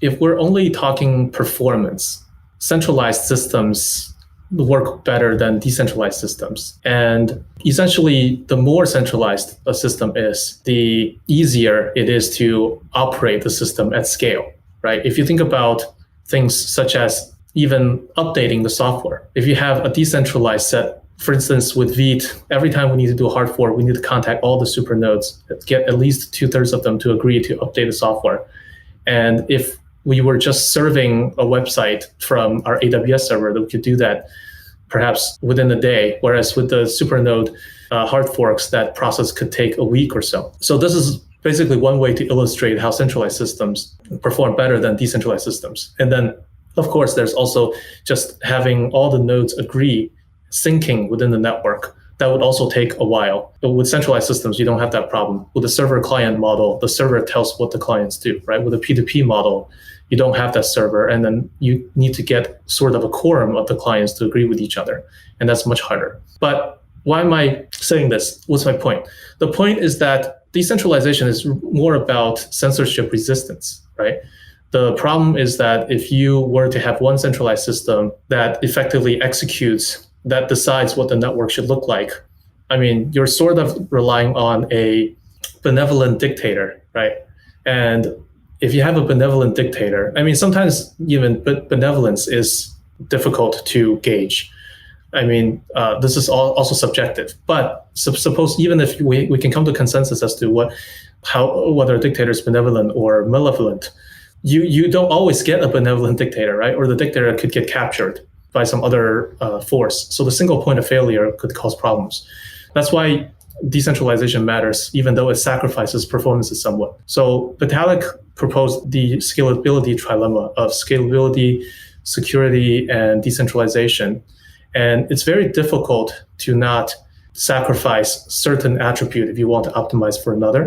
if we're only talking performance, centralized systems work better than decentralized systems. And essentially, the more centralized a system is, the easier it is to operate the system at scale, right? If you think about things such as even updating the software, if you have a decentralized set, for instance, with Vite, every time we need to do a hard fork, we need to contact all the super nodes, get at least 2/3 of them to agree to update the software. And if we were just serving a website from our AWS server, that we could do that perhaps within a day, whereas with the supernode hard forks, that process could take a week or so. So this is basically one way to illustrate how centralized systems perform better than decentralized systems. And then, of course, there's also just having all the nodes agree, syncing within the network. That would also take a while. But with centralized systems, you don't have that problem. With the server-client model, the server tells what the clients do, right? With a P2P model, you don't have that server, and then you need to get sort of a quorum of the clients to agree with each other, and that's much harder. But why am I saying this? What's my point? The point is that decentralization is more about censorship resistance, right? The problem is that if you were to have one centralized system that effectively executes, that decides what the network should look like, I mean, you're sort of relying on a benevolent dictator, right? And if you have a benevolent dictator, I mean, sometimes even benevolence is difficult to gauge. I mean, this is also subjective. But suppose even if we can come to consensus as to whether a dictator is benevolent or malevolent, you don't always get a benevolent dictator, right? Or the dictator could get captured by some other force. So the single point of failure could cause problems. That's why decentralization matters, even though it sacrifices performances somewhat. So Vitalik proposed the scalability trilemma of scalability, security, and decentralization. And it's very difficult to not sacrifice certain attribute if you want to optimize for another.